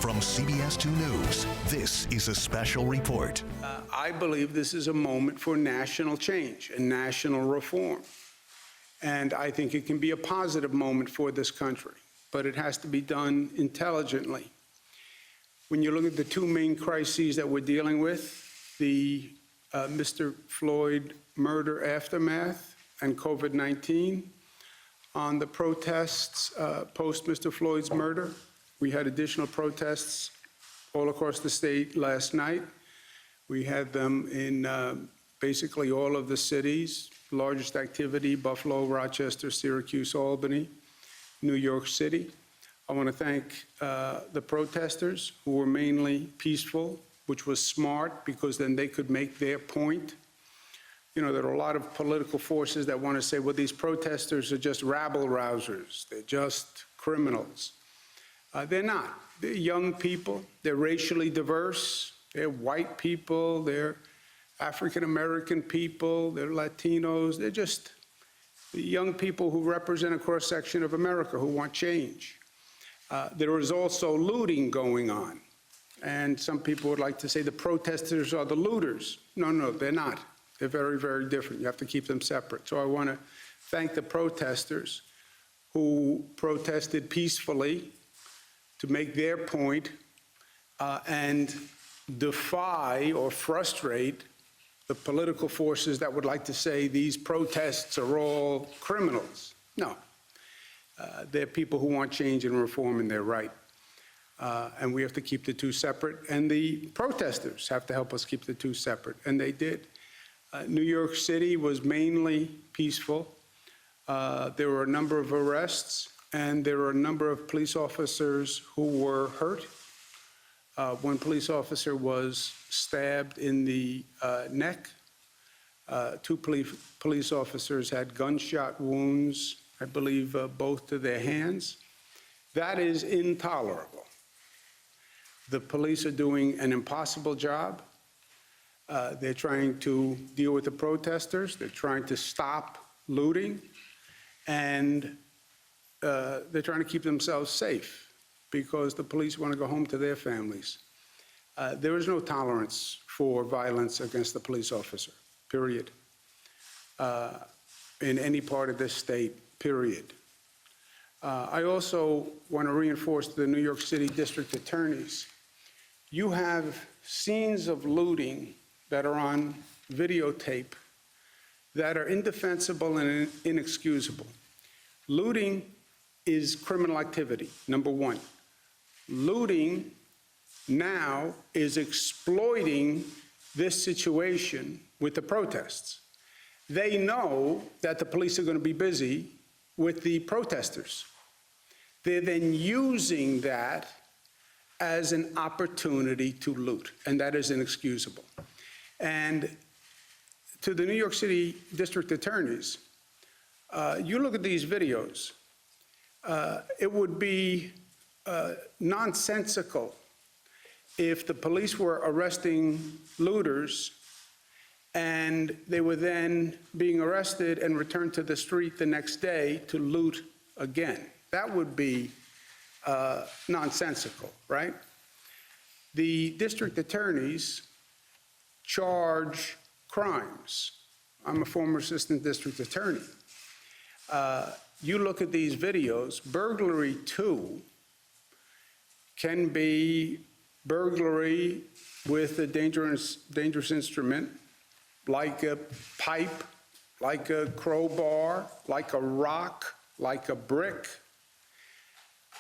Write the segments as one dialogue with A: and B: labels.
A: From CBS 2 News, this is a special report.
B: I believe this is a moment for national change and national reform. And I think it can be a positive moment for this country, but it has to be done intelligently. When you look at the two main crises that we're dealing with, the Mr. Floyd murder aftermath and COVID-19, on the protests post Mr. Floyd's murder, we had additional protests all across the state last night. We had them in basically all of the cities, largest activity, Buffalo, Rochester, Syracuse, Albany, New York City. I want to thank the protesters who were mainly peaceful, which was smart because then they could make their point. You know, there are a lot of political forces that want to say, well, these protesters are just rabble-rousers. They're just criminals. They're not. They're young people. They're racially diverse. They're white people. They're African-American people. They're Latinos. They're just the young people who represent a cross-section of America who want change. There is also looting going on. And some people would like to say the protesters are the looters. No, they're not. They're very, very different. You have to keep them separate. So I want to thank the protesters who protested peacefully to make their point and defy or frustrate the political forces that would like to say these protests are all criminals. No, they're people who want change and reform, and they're right. And we have to keep the two separate, and the protesters have to help us keep the two separate, and they did. New York City was mainly peaceful. There were a number of arrests, and there were a number of police officers who were hurt. One police officer was stabbed in the neck. Two police officers had gunshot wounds, I believe both to their hands. That is intolerable. The police are doing an impossible job. They're trying to deal with the protesters. They're trying to stop looting. And they're trying to keep themselves safe because the police want to go home to their families. There is no tolerance for violence against the police officer, period, in any part of this state, period. I also want to reinforce to the New York City district attorneys, you have scenes of looting that are on videotape that are indefensible and inexcusable. Looting is criminal activity, number one. Looting now is exploiting this situation with the protests. They know that the police are going to be busy with the protesters. They're then using that as an opportunity to loot, and that is inexcusable. And to the New York City district attorneys, you look at these videos, it would be nonsensical if the police were arresting looters and they were then being arrested and returned to the street the next day to loot again. That would be nonsensical, right? The district attorneys charge crimes. I'm a former assistant district attorney. You look at these videos, burglary too can be burglary with a dangerous instrument, like a pipe, like a crowbar, like a rock, like a brick.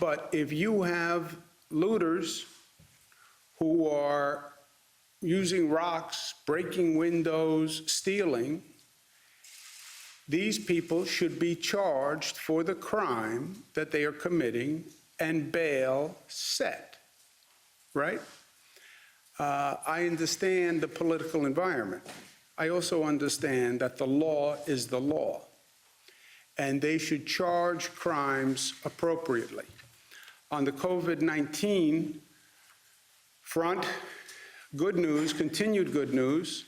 B: But if you have looters who are using rocks, breaking windows, stealing, these people should be charged for the crime that they are committing and bail set, right? I understand the political environment. I also understand that the law is the law, and they should charge crimes appropriately. On the COVID-19 front, good news, continued good news.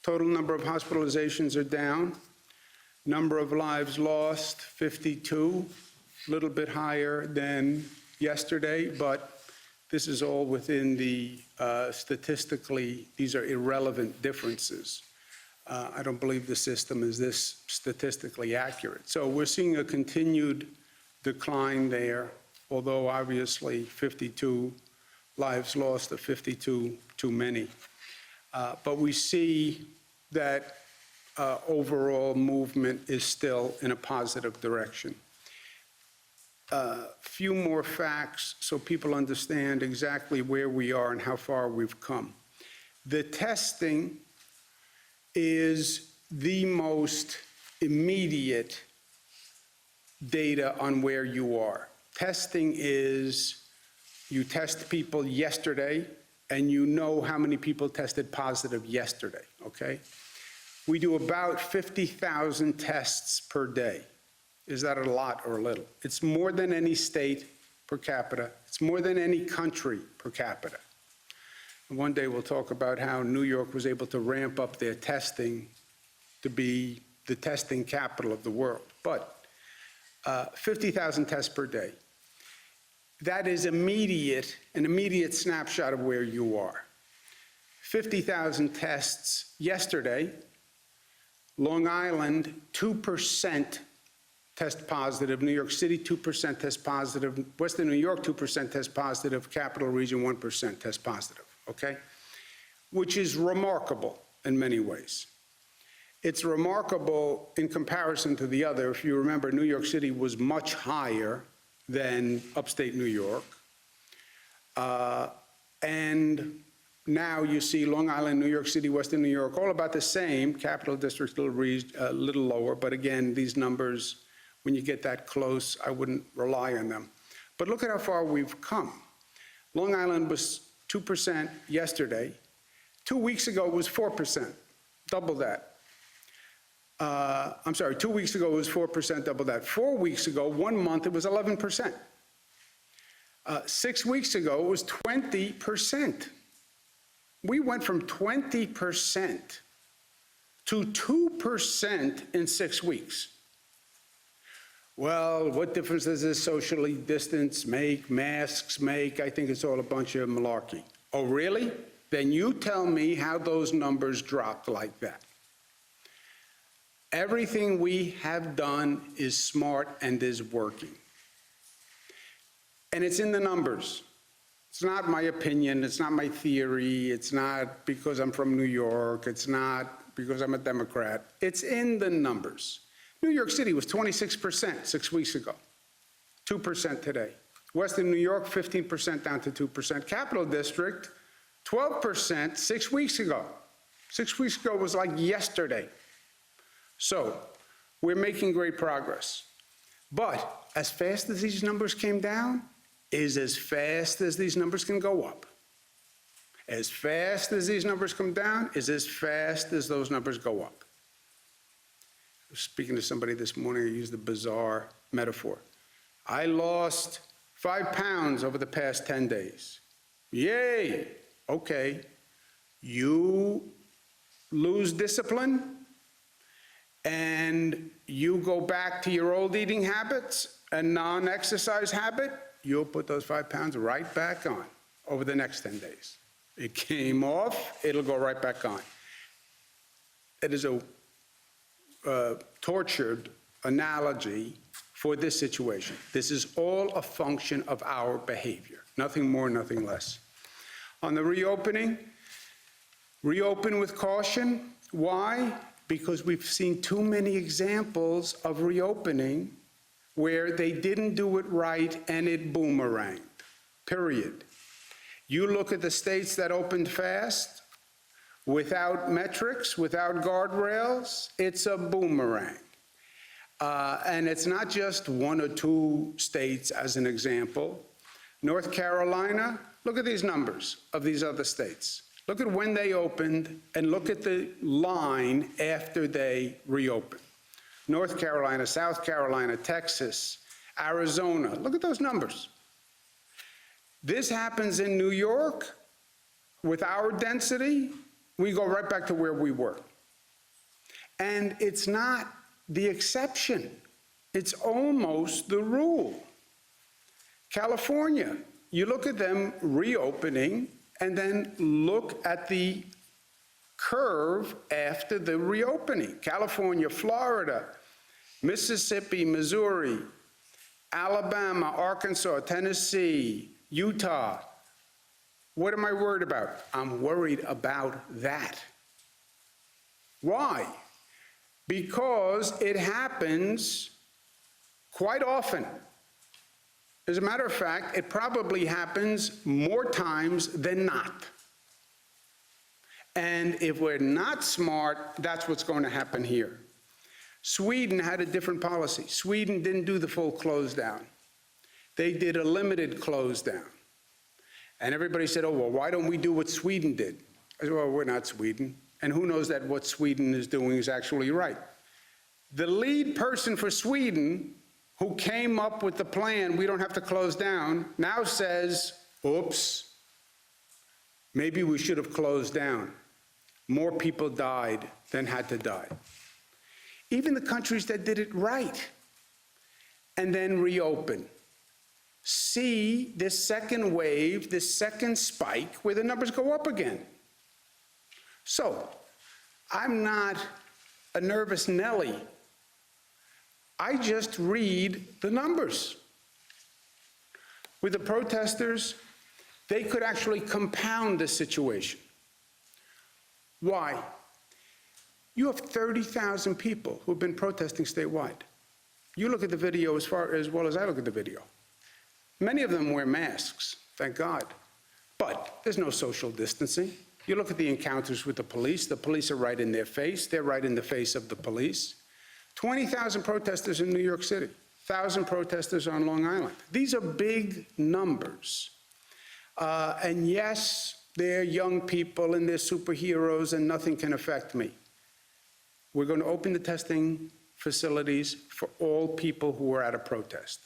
B: Total number of hospitalizations are down. Number of lives lost, 52, a little bit higher than yesterday, but This is all within the statistically, these are irrelevant differences. I don't believe the system is this statistically accurate. So we're seeing a continued decline there, although obviously 52 lives lost are 52 too many. But we see that overall movement is still in a positive direction. Few more facts so people understand exactly where we are and how far we've come. The testing is the most immediate data on where you are. Testing is, you test people yesterday and you know how many people tested positive yesterday, okay? We do about 50,000 tests per day. Is that a lot or a little? It's more than any state per capita. It's more than any country per capita. And one day we'll talk about how New York was able to ramp up their testing to be the testing capital of the world. But 50,000 tests per day. That is an immediate snapshot of where you are. 50,000 tests yesterday. Long Island, 2% test positive. New York City, 2% test positive. Western New York, 2% test positive. Capital Region, 1% test positive, okay? Which is remarkable in many ways. It's remarkable in comparison to the other. If you remember, New York City was much higher than upstate New York. And now you see Long Island, New York City, Western New York, all about the same. Capital District a little lower, but again, these numbers, when you get that close, I wouldn't rely on them. But look at how far we've come. Long Island was 2% yesterday. 2 weeks ago it was 4%, double that. I'm sorry, 2 weeks ago it was 4%, double that. 4 weeks ago, 1 month, it was 11%. 6 weeks ago, it was 20%. We went from 20% to 2% in 6 weeks. Well, what difference does this socially distance make, masks make? I think it's all a bunch of malarkey. Oh, really? Then you tell me how those numbers dropped like that. Everything we have done is smart and is working. And it's in the numbers. It's not my opinion, it's not my theory, it's not because I'm from New York, it's not because I'm a Democrat. It's in the numbers. New York City was 26% 6 weeks ago, 2% today. Western New York, 15% down to 2%. Capital District, 12% 6 weeks ago. 6 weeks ago was like yesterday. So we're making great progress. But as fast as these numbers came down, is as fast as these numbers can go up. As fast as these numbers come down is as fast as those numbers go up. I was speaking to somebody this morning, I used a bizarre metaphor. I lost 5 pounds over the past 10 days. Yay, okay. You lose discipline and you go back to your old eating habits and non-exercise habit, you'll put those 5 pounds right back on over the next 10 days. It came off, it'll go right back on. It is a tortured analogy for this situation. This is all a function of our behavior, nothing more, nothing less. On the reopening, reopen with caution. Why? Because we've seen too many examples of reopening where they didn't do it right and it boomeranged, period. You look at the states that opened fast, without metrics, without guardrails, it's a boomerang. And it's not just 1 or 2 states as an example. North Carolina, look at these numbers of these other states. Look at when they opened and look at the line after they reopened. North Carolina, South Carolina, Texas, Arizona. Look at those numbers. This happens in New York. With our density, we go right back to where we were. And it's not the exception. It's almost the rule. California, you look at them reopening and then look at the curve after the reopening. California, Florida, Mississippi, Missouri, Alabama, Arkansas, Tennessee, Utah. What am I worried about? I'm worried about that. Why? Because it happens quite often. As a matter of fact, it probably happens more times than not. And if we're not smart, that's what's going to happen here. Sweden had a different policy. Sweden didn't do the full close down. They did a limited close down. And everybody said, oh, well, why don't we do what Sweden did? I said, well, we're not Sweden. And who knows that what Sweden is doing is actually right. The lead person for Sweden, who came up with the plan, we don't have to close down, now says, oops, maybe we should have closed down. More people died than had to die. Even the countries that did it right and then reopen see this second wave, this second spike where the numbers go up again. So I'm not a nervous Nelly. I just read the numbers. With the protesters, they could actually compound the situation. Why? You have 30,000 people who've been protesting statewide. You look at the video as well as I look at the video. Many of them wear masks, thank God. But there's no social distancing. You look at the encounters with the police are right in their face, they're right in the face of the police. 20,000 protesters in New York City, 1,000 protesters on Long Island. These are big numbers. And yes, they're young people and they're superheroes and nothing can affect me. We're going to open the testing facilities for all people who are at a protest.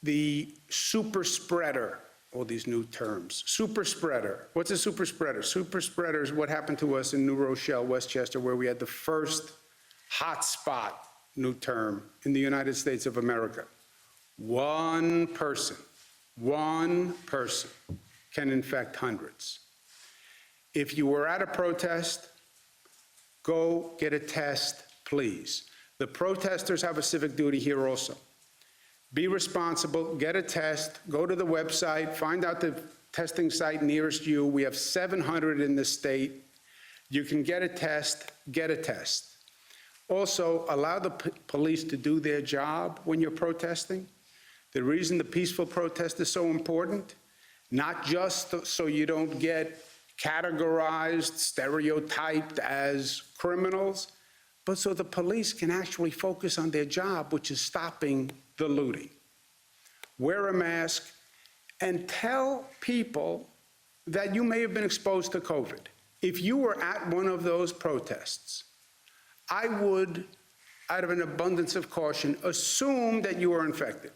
B: The super spreader, all these new terms. Super spreader. What's a super spreader? Super spreader is what happened to us in New Rochelle, Westchester, where we had the first hotspot, new term, in the United States of America. One person can infect hundreds. If you were at a protest, go get a test, please. The protesters have a civic duty here also. Be responsible, get a test, go to the website, find out the testing site nearest you. We have 700 in the state. You can get a test, get a test. Also, allow the police to do their job when you're protesting. The reason the peaceful protest is so important, not just so you don't get categorized, stereotyped as criminals, but so the police can actually focus on their job, which is stopping the looting. Wear a mask and tell people that you may have been exposed to COVID. If you were at one of those protests, I would, out of an abundance of caution, assume that you were infected.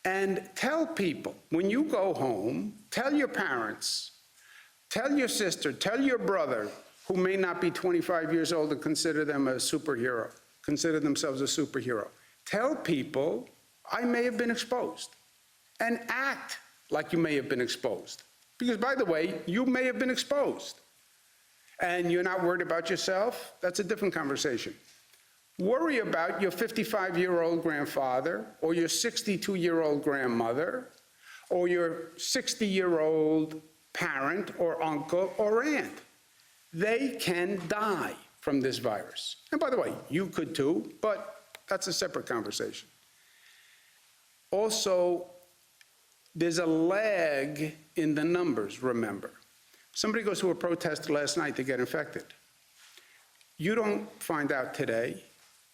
B: And tell people, when you go home, tell your parents, tell your sister, tell your brother, who may not be 25 years old and consider themselves a superhero. Tell people, I may have been exposed, and act like you may have been exposed. Because, by the way, you may have been exposed, and you're not worried about yourself. That's a different conversation. Worry about your 55-year-old grandfather, or your 62-year-old grandmother, or your 60-year-old parent or uncle or aunt. They can die from this virus. And by the way, you could too, but that's a separate conversation. Also, there's a lag in the numbers, remember. Somebody goes to a protest last night to get infected. You don't find out today,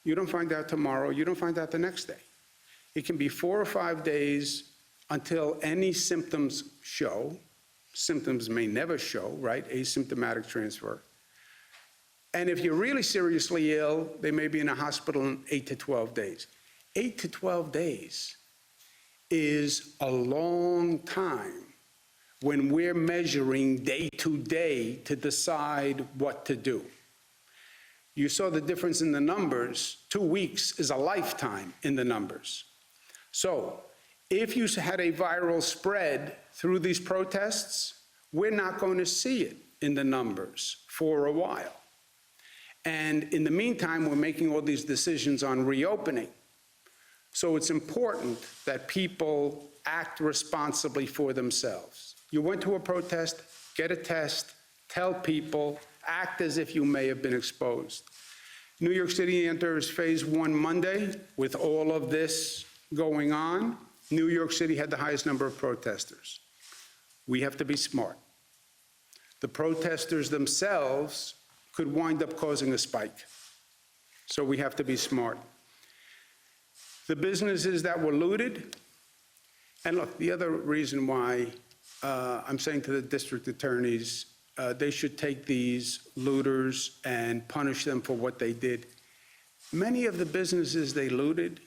B: you don't find out tomorrow, you don't find out the next day. It can be 4 or 5 days until any symptoms show. Symptoms may never show, right? Asymptomatic transfer. And if you're really seriously ill, they may be in a hospital in 8 to 12 days. 8 to 12 days is a long time when we're measuring day to day to decide what to do. You saw the difference in the numbers. 2 weeks is a lifetime in the numbers. So If you had a viral spread through these protests, we're not going to see it in the numbers for a while. And in the meantime, we're making all these decisions on reopening. So it's important that people act responsibly for themselves. You went to a protest, get a test, tell people, act as if you may have been exposed. New York City enters phase 1 Monday. With all of this going on, New York City had the highest number of protesters. We have to be smart. The protesters themselves could wind up causing a spike. So we have to be smart. The businesses that were looted, and look, the other reason why I'm saying to the district attorneys, they should take these looters and punish them for what they did. Many of the businesses they looted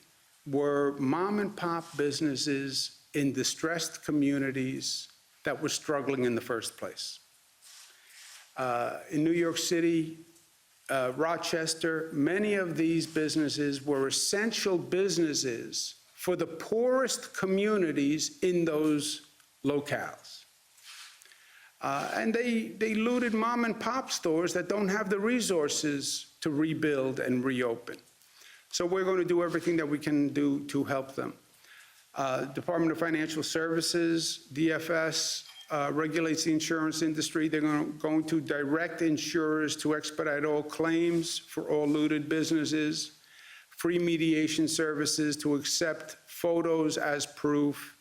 B: were mom and pop businesses in distressed communities that were struggling in the first place. In New York City, Rochester, many of these businesses were essential businesses for the poorest communities in those locales. And they looted mom and pop stores that don't have the resources to rebuild and reopen. So we're going to do everything that we can do to help them. Department of Financial Services, DFS, regulates the insurance industry. They're going to direct insurers to expedite all claims for all looted businesses, free mediation services to accept photos as proof.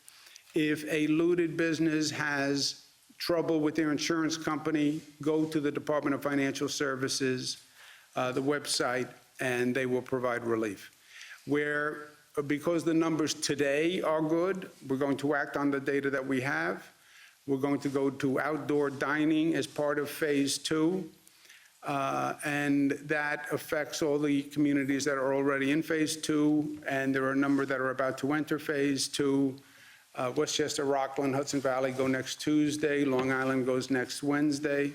B: If a looted business has trouble with their insurance company, go to the Department of Financial Services, the website, and they will provide relief. Because the numbers today are good, we're going to act on the data that we have. We're going to go to outdoor dining as part of phase 2, and that affects all the communities that are already in phase 2, and there are a number that are about to enter phase 2. Westchester, Rockland, Hudson Valley go next Tuesday. Long Island goes next Wednesday.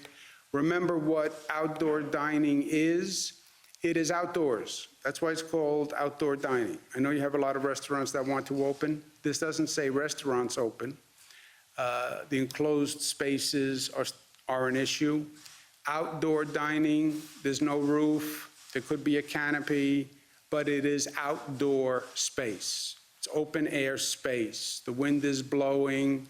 B: Remember what outdoor dining is. It is outdoors. That's why it's called outdoor dining. I know you have a lot of restaurants that want to open. This doesn't say restaurants open. The enclosed spaces are an issue. Outdoor dining, there's no roof. There could be a canopy, but it is outdoor space. It's open air space. The wind is blowing.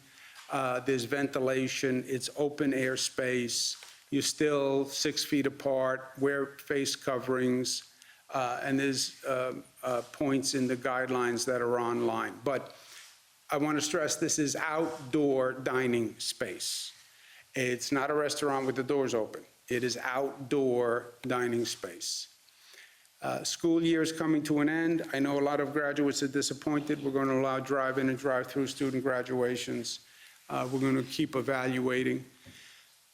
B: There's ventilation. It's open air space. You're still 6 feet apart. Wear face coverings. And there's points in the guidelines that are online. But I want to stress this is outdoor dining space. It's not a restaurant with the doors open. It is outdoor dining space. School year is coming to an end. I know a lot of graduates are disappointed. We're going to allow drive-in and drive-through student graduations. We're going to keep evaluating.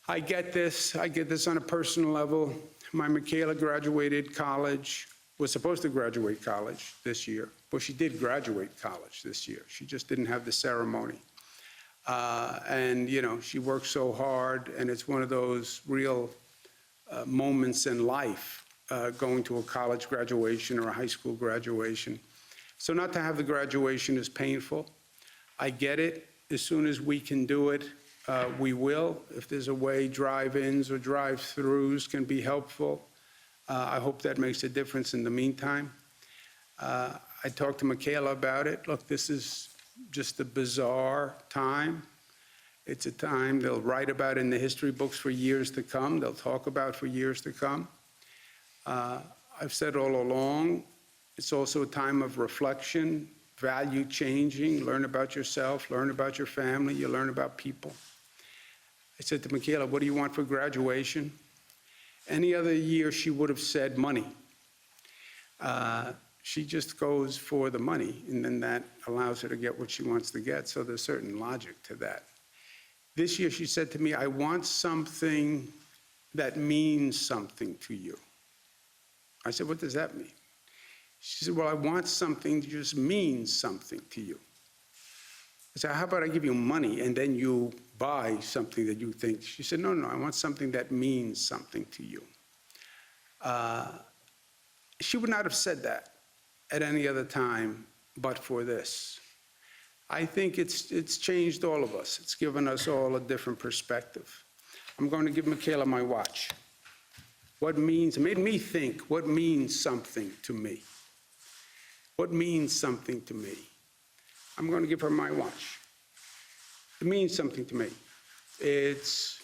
B: I get this on a personal level. My Michaela graduated college, was supposed to graduate college this year. Well, she did graduate college this year. She just didn't have the ceremony. And, you know, she worked so hard, and it's one of those real moments in life, going to a college graduation or a high school graduation. So not to have the graduation is painful. I get it. As soon as we can do it, we will. If there's a way drive-ins or drive-throughs can be helpful, I hope that makes a difference in the meantime. I talked to Michaela about it. Look, this is just a bizarre time. It's a time they'll write about in the history books for years to come. They'll talk about for years to come. I've said all along, it's also a time of reflection, value changing, learn about yourself, learn about your family, you learn about people. I said to Michaela, what do you want for graduation? Any other year she would have said money. She just goes for the money, and then that allows her to get what she wants to get, so there's certain logic to that. This year she said to me, I want something that means something to you. I said, what does that mean? She said, well, I want something that just means something to you. I said, how about I give you money and then you buy something that you think? She said, no, I want something that means something to you. She would not have said that at any other time but for this. I think it's changed all of us. It's given us all a different perspective. I'm going to give Michaela my watch. Made me think, what means something to me? What means something to me? I'm going to give her my watch. It means something to me. It's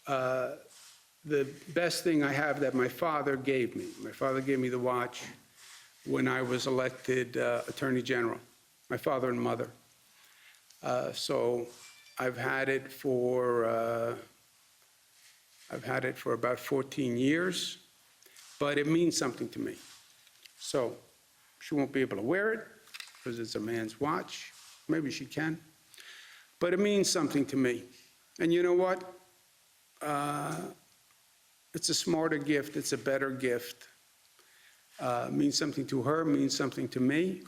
B: the best thing I have that my father gave me. My father gave me the watch when I was elected Attorney General, my father and mother. So I've had it for about 14 years, but it means something to me. So she won't be able to wear it because it's a man's watch. Maybe she can, but it means something to me. And you know what? It's a smarter gift. It's a better gift. Means something to her, means something to me.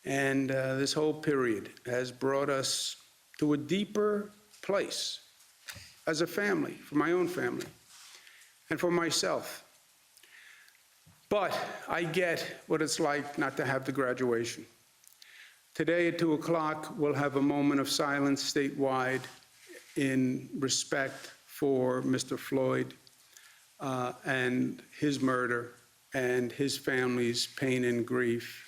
B: And this whole period has brought us to a deeper place as a family, for my own family, and for myself. But I get what it's like not to have the graduation. Today at 2 o'clock, we'll have a moment of silence statewide in respect for Mr. Floyd and his murder and his family's pain and grief.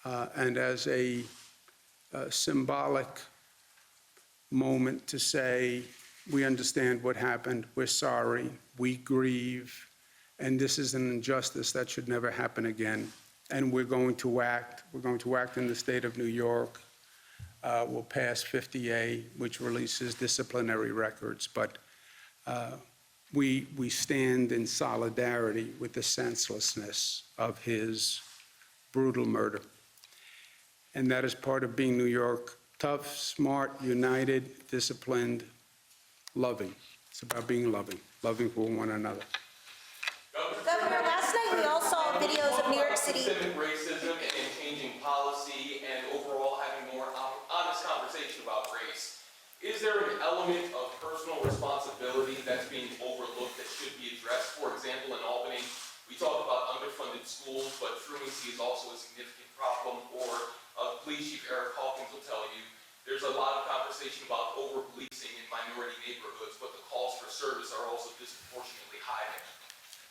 B: And as a symbolic moment to say, we understand what happened, we're sorry, we grieve, and this is an injustice that should never happen again. And we're going to act in the state of New York. We'll pass 50A, which releases disciplinary records, but we stand in solidarity with the senselessness of his brutal murder. And that is part of being New York: tough, smart, united, disciplined, loving. It's about being loving for one another.
C: Governor, last night we all saw videos of New York City.
D: Systemic racism and changing policy and overall having more honest conversation about race. Is there an element of personal responsibility that's being overlooked that should be addressed? For example, in Albany, we talk about underfunded schools, but truancy is also a significant problem. Or Police Chief Eric Hawkins will tell you there's a lot of conversation about over-policing in minority neighborhoods, but the calls for service are also disproportionately high there.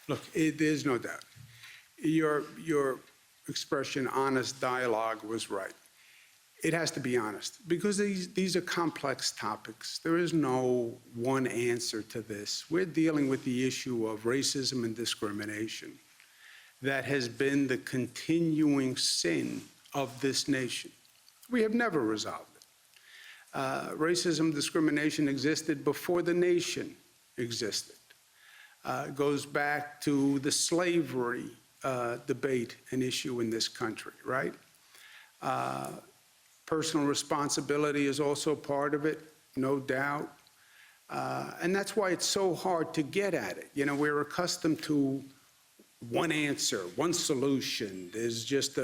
B: Look, there's no doubt. Your expression, honest dialogue, was right. It has to be honest, because these are complex topics. There is no one answer to this. We're dealing with the issue of racism and discrimination that has been the continuing sin of this nation. We have never resolved it. Racism, discrimination existed before the nation existed. It goes back to the slavery debate and issue in this country, right? Personal responsibility is also part of it, no doubt. And that's why it's so hard to get at it. You know, we're accustomed to one answer, one solution. There's just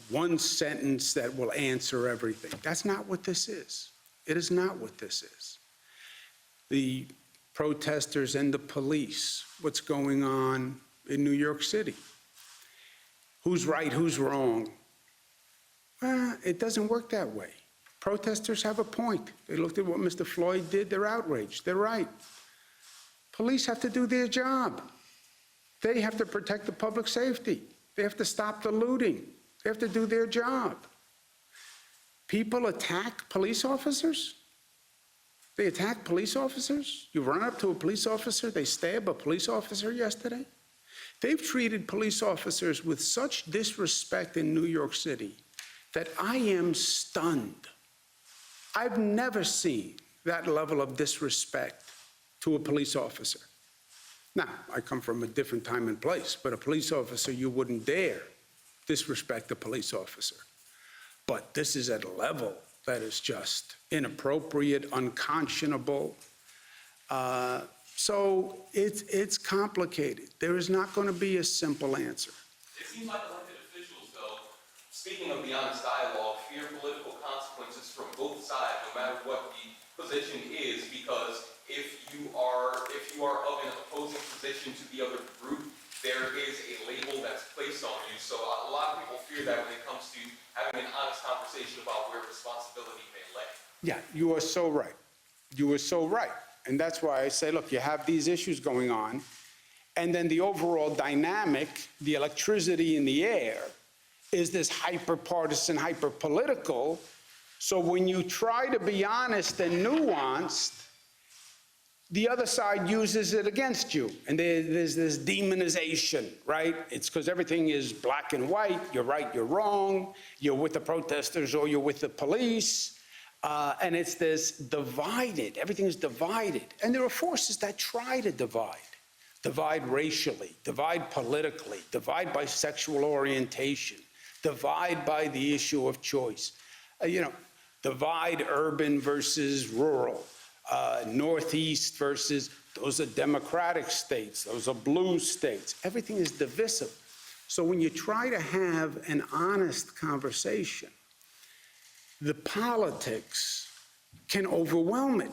B: one sentence that will answer everything. That's not what this is. It is not what this is. The protesters and the police, what's going on in New York City. Who's right, who's wrong? It doesn't work that way. Protesters have a point. They looked at what Mr. Floyd did, they're outraged, they're right. Police have to do their job. They have to protect the public safety. They have to stop the looting. They have to do their job. People attack police officers? They attack police officers? You run up to a police officer, they stab a police officer yesterday? They've treated police officers with such disrespect in New York City that I am stunned. I've never seen that level of disrespect to a police officer. Now, I come from a different time and place, but a police officer, you wouldn't dare disrespect a police officer. But this is at a level that is just inappropriate, unconscionable. So it's complicated. There is not going to be a simple answer.
D: It seems like elected officials, though, speaking of the honest dialogue, fear political consequences from both sides, no matter what the position is, because if you are of an opposing position to the other group, there is a label that's placed on you. So a lot of people fear that when it comes to having an honest conversation about where responsibility may lay.
B: Yeah, you are so right. You are so right. And that's why I say, look, you have these issues going on, and then the overall dynamic, the electricity in the air, is this hyper-partisan, hyper-political. So when you try to be honest and nuanced, the other side uses it against you. And there's this demonization, right? It's because everything is black and white. You're right, you're wrong. You're with the protesters or you're with the police. And it's this divided. Everything is divided. And there are forces that try to divide. Divide racially, divide politically, divide by sexual orientation, divide by the issue of choice. Divide urban versus rural. Northeast versus, those are Democratic states, those are blue states. Everything is divisive. So when you try to have an honest conversation, the politics can overwhelm it.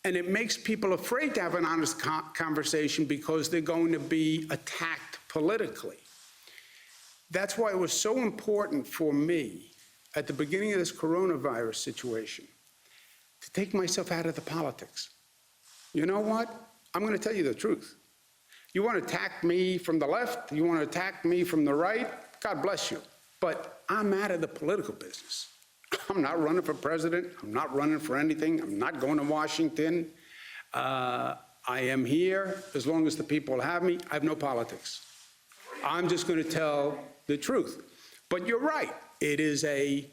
B: And it makes people afraid to have an honest conversation because they're going to be attacked politically. That's why it was so important for me at the beginning of this coronavirus situation to take myself out of the politics. You know what? I'm going to tell you the truth. You want to attack me from the left, you want to attack me from the right, God bless you. But I'm out of the political business. I'm not running for president. I'm not running for anything. I'm not going to Washington. I am here as long as the people have me. I have no politics. I'm just going to tell the truth. But you're right. It is a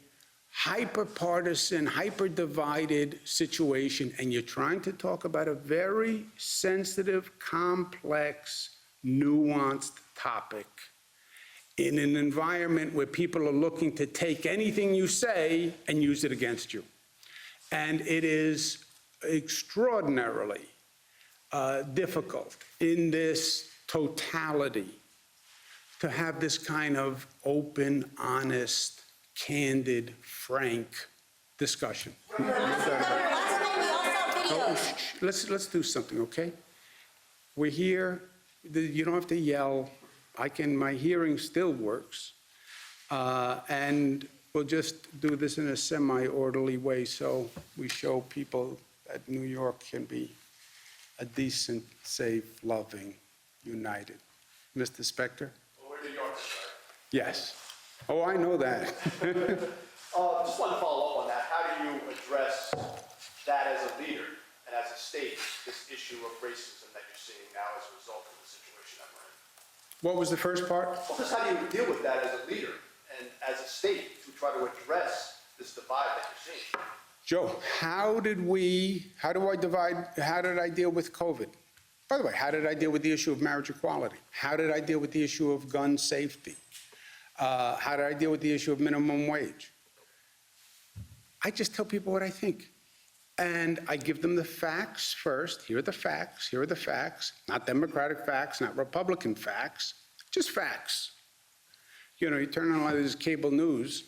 B: hyper-partisan, hyper-divided situation, and you're trying to talk about a very sensitive, complex, nuanced topic in an environment where people are looking to take anything you say and use it against you. And it is extraordinarily difficult in this totality to have this kind of open, honest, candid, frank discussion.
C: Last night, we also have videos.
B: Let's do something, okay? We're here. You don't have to yell. My hearing still works. And we'll just do this in a semi-orderly way so we show people that New York can be a decent, safe, loving, united. Mr. Spector?
E: Well, we're New Yorkers, right?
B: Yes. Oh, I know that.
E: Just want to follow up on that. How do you address that as a leader and as a state, this issue of racism that you're seeing now as a result of the situation that we're in?
B: What was the first part?
E: Well, just how do you deal with that as a leader and as a state to try to address this divide that you're seeing?
B: Joe, how did I deal with COVID? By the way, how did I deal with the issue of marriage equality? How did I deal with the issue of gun safety? How did I deal with the issue of minimum wage? I just tell people what I think. And I give them the facts first. Here are the facts. Here are the facts. Not Democratic facts, not Republican facts, just facts. You turn on all this cable news,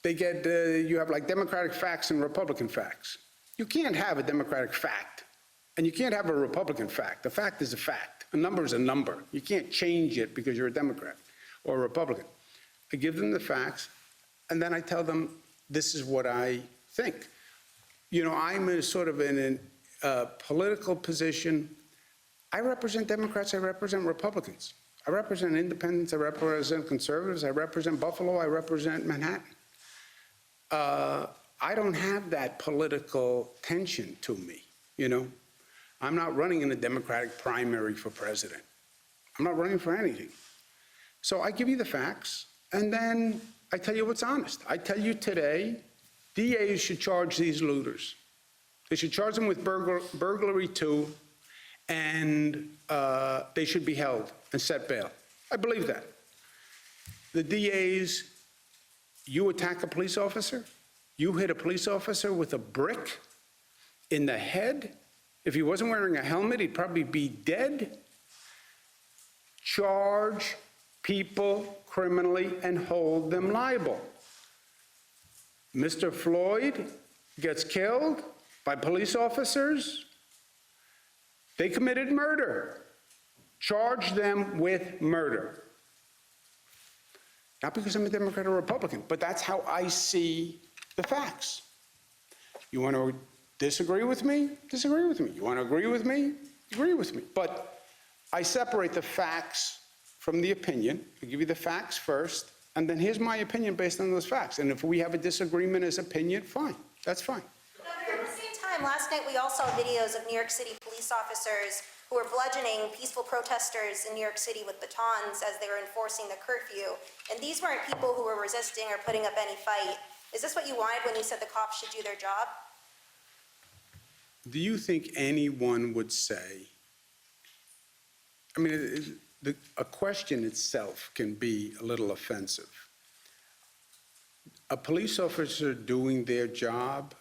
B: you have like Democratic facts and Republican facts. You can't have a Democratic fact, and you can't have a Republican fact. A fact is a fact. A number is a number. You can't change it because you're a Democrat or a Republican. I give them the facts, and then I tell them, this is what I think. I'm in a political position. I represent Democrats, I represent Republicans. I represent independents, I represent conservatives, I represent Buffalo, I represent Manhattan. I don't have that political tension to me, I'm not running in a Democratic primary for president. I'm not running for anything. So I give you the facts, and then I tell you what's honest. I tell you today, DAs should charge these looters. They should charge them with burglary too, and they should be held and set bail. I believe that. The DAs, you attack a police officer, you hit a police officer with a brick in the head. If he wasn't wearing a helmet, he'd probably be dead. Charge people criminally and hold them liable. Mr. Floyd gets killed by police officers. They committed murder. Charge them with murder. Not because I'm a Democrat or Republican, but that's how I see the facts. You want to disagree with me? Disagree with me. You want to agree with me? Agree with me. But I separate the facts from the opinion. I give you the facts first, and then here's my opinion based on those facts. And if we have a disagreement as opinion, fine. That's fine.
C: Governor, at the same time, last night we all saw videos of New York City police officers who were bludgeoning peaceful protesters in New York City with batons as they were enforcing the curfew. And these weren't people who were resisting or putting up any fight. Is this what you wanted when you said the cops should do their job?
B: Do you think anyone would say, I mean, a question itself can be a little offensive. A police officer doing their job,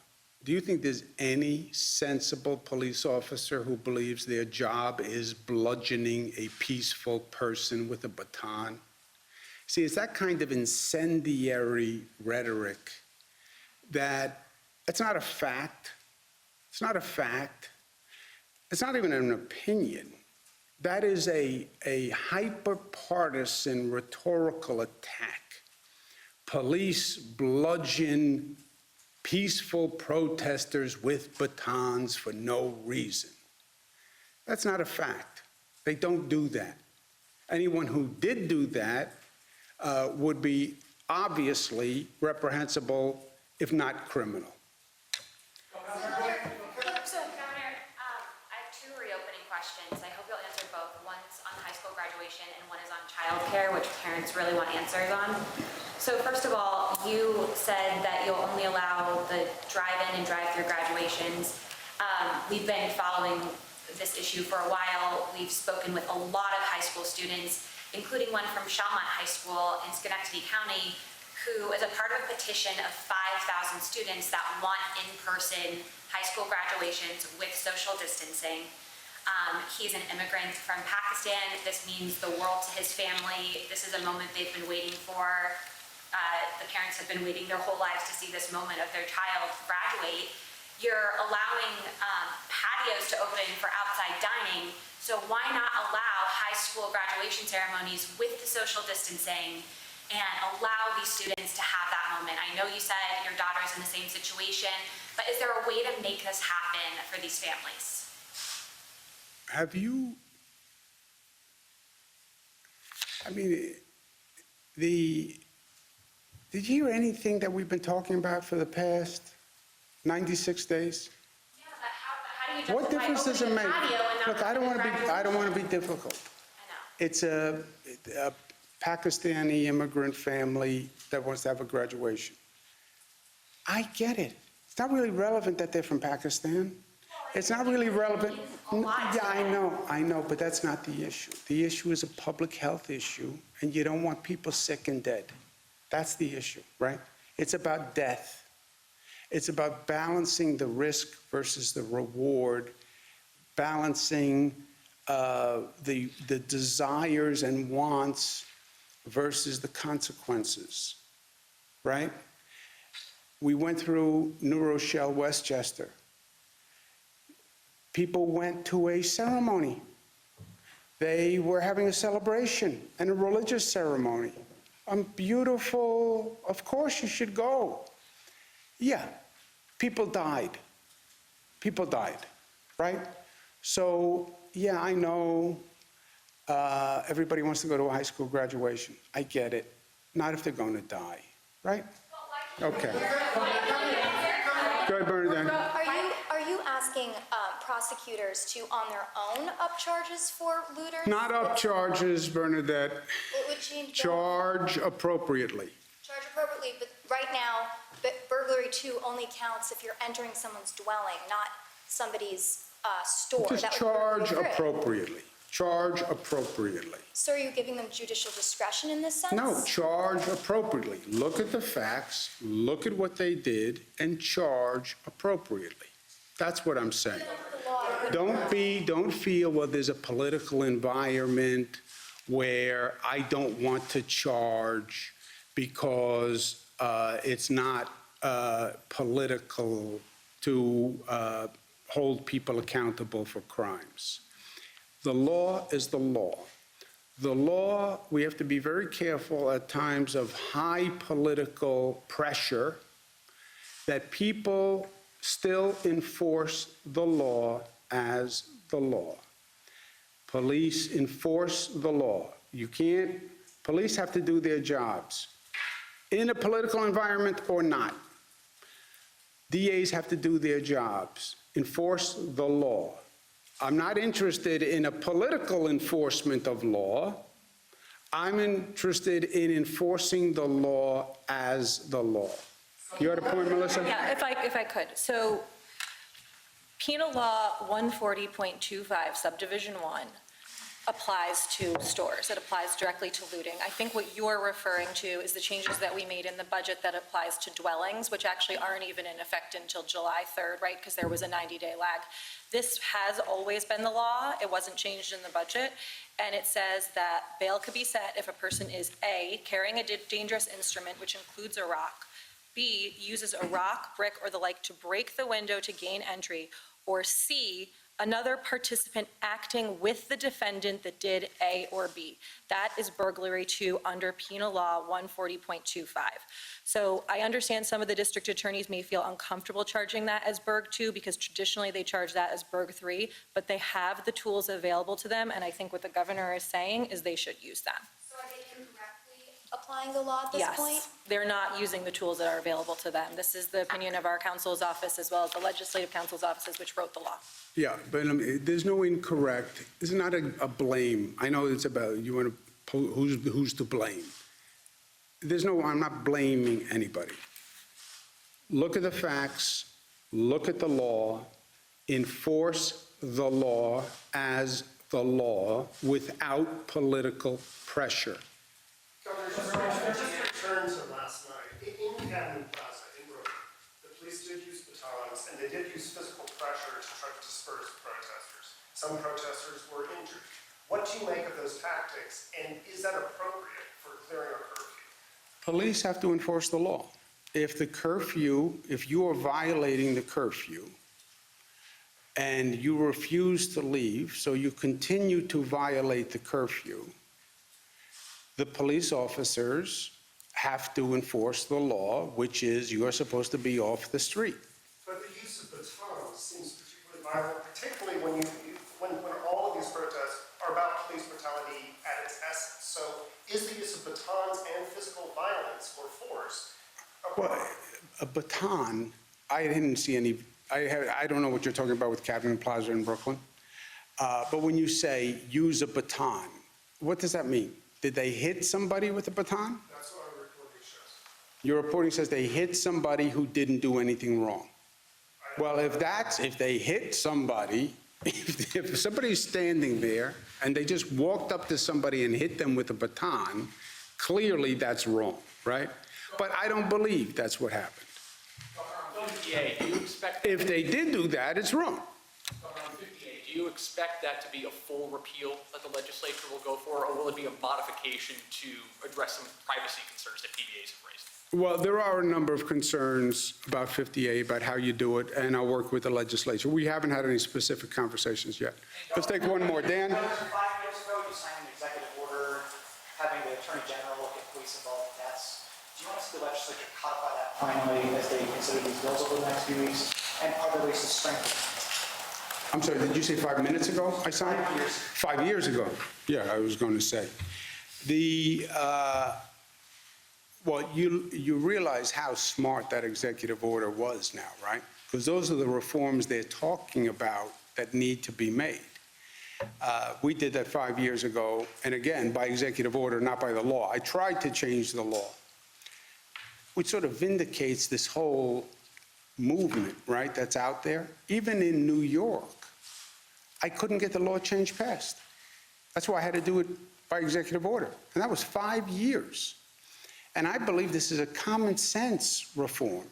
B: do you think there's any sensible police officer who believes their job is bludgeoning a peaceful person with a baton? See, it's that kind of incendiary rhetoric that it's not a fact. It's not a fact. It's not even an opinion. That is a hyper-partisan rhetorical attack. Police bludgeon peaceful protesters with batons for no reason. That's not a fact. They don't do that. Anyone who did do that would be obviously reprehensible, if not criminal.
F: Governor, I have two reopening questions. I hope you'll answer both. One's on high school graduation and one is on childcare, which parents really want answers on. So first of all, you said that you'll only allow the drive-in and drive-through graduations. We've been following this issue for a while. We've spoken with a lot of high school students, including one from Chalmont High School in Schenectady County, who is a part of a petition of 5,000 students that want in-person high school graduations with social distancing. He's an immigrant from Pakistan. This means the world to his family. This is a moment they've been waiting for. The parents have been waiting their whole lives to see this moment of their child graduate. You're allowing patios to open for outside dining, so why not allow high school graduation ceremonies with the social distancing and allow these students to have that moment? I know you said your daughter's in the same situation, but is there a way to make this happen for these families?
B: Have you, I mean, did you hear anything that we've been talking about for the past 96 days?
F: Yeah, but how do you
B: What
F: justify
B: difference does it
F: opening
B: make?
F: a patio and not
B: Look, I don't want to be difficult.
F: I know.
B: It's a Pakistani immigrant family that wants to have a graduation. I get it. It's not really relevant that they're from Pakistan. It's not really relevant. Yeah, I know, but that's not the issue. The issue is a public health issue, and you don't want people sick and dead. That's the issue, right? It's about death. It's about balancing the risk versus the reward, balancing the desires and wants versus the consequences, right? We went through New Rochelle, Westchester. People went to a ceremony. They were having a celebration and a religious ceremony. Beautiful, of course you should go. Yeah, people died. People died, right? So, yeah, I know everybody wants to go to a high school graduation. I get it. Not if they're going to die, right? Okay. Go ahead, Bernadette.
G: Are you asking prosecutors to, on their own, up charges for looters?
B: Not up charges, Bernadette.
G: What would change?
B: Charge appropriately.
G: Charge appropriately, but right now, burglary 2 only counts if you're entering someone's dwelling, not somebody's store.
B: Just
G: That would
B: charge
G: burglary through.
B: appropriately. Charge appropriately.
G: So are you giving them judicial discretion in this sense?
B: No, charge appropriately. Look at the facts, look at what they did, and charge appropriately. That's what I'm saying. Don't feel, well, there's a political environment where I don't want to charge because it's not political to hold people accountable for crimes. The law is the law. The law, we have to be very careful at times of high political pressure that people still enforce the law as the law. Police enforce the law. Police have to do their jobs in a political environment or not. DAs have to do their jobs, enforce the law. I'm not interested in a political enforcement of law. I'm interested in enforcing the law as the law. You had a point, Melissa?
H: Yeah, if I could. So Penal Law 140.25, Subdivision 1, applies to stores. It applies directly to looting. I think what you're referring to is the changes that we made in the budget that applies to dwellings, which actually aren't even in effect until July 3rd, right? Because there was a 90-day lag. This has always been the law. It wasn't changed in the budget. And it says that bail could be set if a person is A, carrying a dangerous instrument, which includes a rock, B, uses a rock, brick, or the like to break the window to gain entry, or C, another participant acting with the defendant that did A or B. That is burglary 2 under Penal Law 140.25. So I understand some of the district attorneys may feel uncomfortable charging that as Burg 2 because traditionally they charge that as Burg 3, but they have the tools available to them, and I think what the governor is saying is they should use them.
G: So are they incorrectly applying the law at this point?
H: Yes, they're not using the tools that are available to them. This is the opinion of our counsel's office as well as the legislative counsel's offices, which wrote the law.
B: Yeah, but there's no incorrect. It's not a blame. I know it's about, you want to, who's to blame. I'm not blaming anybody. Look at the facts, look at the law, enforce the law as the law without political pressure.
I: Governor, just return to last night. In Academy Plaza in Brooklyn, the police did use batons and they did use physical pressure to try to disperse protesters. Some protesters were injured. What do you make of those tactics, and is that appropriate for clearing our curfew?
B: Police have to enforce the law. If you are violating the curfew and you refuse to leave, so you continue to violate the curfew, the police officers have to enforce the law, which is you are supposed to be off the street.
I: But the use of batons seems particularly violent, particularly when all of these protests are about police brutality at its essence. So is the use of batons and physical violence or force
B: Well, a baton, I didn't see any, I don't know what you're talking about with Academy Plaza in Brooklyn. But when you say use a baton, what does that mean? Did they hit somebody with a baton?
I: That's what our reporting shows.
B: Your reporting says they hit somebody who didn't do anything wrong. Well, if they hit somebody, if somebody's standing there and they just walked up to somebody and hit them with a baton, clearly that's wrong, right? But I don't believe that's what happened.
J: On 58, do you expect,
B: If they did do that, it's wrong.
J: on 58, do you expect that to be a full repeal that the legislature will go for, or will it be a modification to address some privacy concerns that PBAs have raised?
B: Well, there are a number of concerns about 50A, about how you do it, and I'll work with the legislature. We haven't had any specific conversations yet. Let's take one more. Dan?
K: 5 years ago, you signed an executive order having the Attorney General look at police-involved deaths. Do you want to see the legislature codify that finally as they consider these bills over the next few weeks? And are there ways to strengthen it?
B: I'm sorry, did you say 5 minutes ago I signed?
K: 5 years.
B: 5 years ago. Yeah, I was going to say. Well, you realize how smart that executive order was now, right? Because those are the reforms they're talking about that need to be made. We did that 5 years ago, and again, by executive order, not by the law. I tried to change the law, which sort of vindicates this whole movement, right, that's out there. Even in New York, I couldn't get the law change passed. That's why I had to do it by executive order, and that was 5 years. And I believe this is a common sense reform.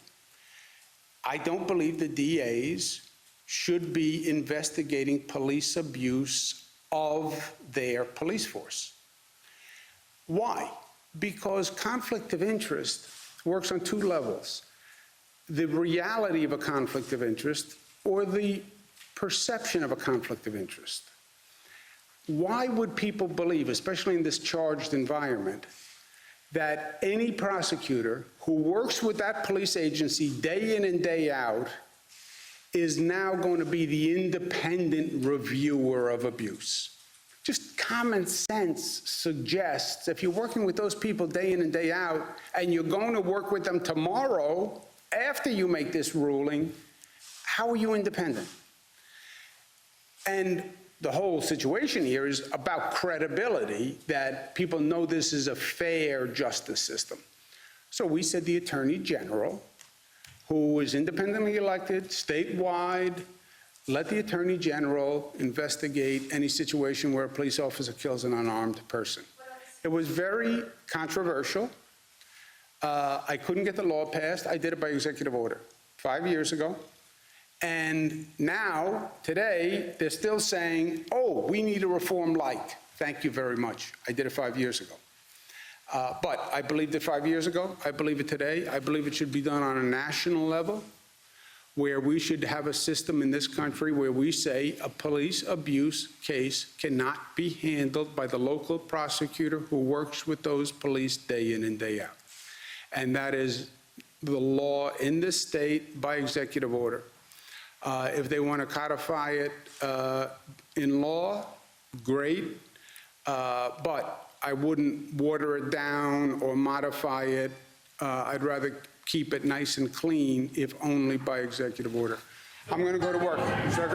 B: I don't believe the DAs should be investigating police abuse of their police force. Why? Because conflict of interest works on 2 levels. The reality of a conflict of interest or the perception of a conflict of interest. why would people believe, especially in this charged environment, that any prosecutor who works with that police agency day in and day out is now going to be the independent reviewer of abuse? Just common sense suggests if you're working with those people day in and day out, and you're going to work with them tomorrow after you make this ruling, how are you independent? And the whole situation here is about credibility, that people know this is a fair justice system. So we said the Attorney General, who is independently elected statewide, let the Attorney General investigate any situation where a police officer kills an unarmed person. It was very controversial. I couldn't get the law passed. I did it by executive order 5 years ago. And now, today, they're still saying, oh, we need a reform like. Thank you very much. I did it 5 years ago. But I believed it 5 years ago. I believe it today. I believe it should be done on a national level, where we should have a system in this country where we say a police abuse case cannot be handled by the local prosecutor who works with those police day in and day out. And that is the law in this state by executive order. If they want to codify it in law, great, but I wouldn't water it down or modify it. I'd rather keep it nice and clean, if only by executive order. I'm going to go to work.
G: Please, what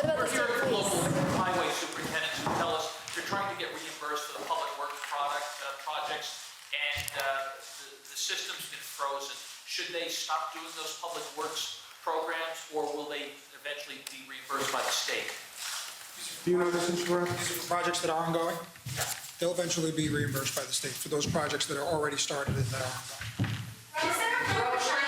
G: about the state
J: We're
G: police?
J: local highway superintendents who tell us you're trying to get reimbursed for the public works projects, and the system's been frozen. Should they stop doing those public works programs, or will they eventually be reimbursed by the state?
B: Do you know this, Mr. Brown?
L: These are for projects that are ongoing. They'll eventually be reimbursed by the state for those projects that are already started and that are ongoing.
C: Is there a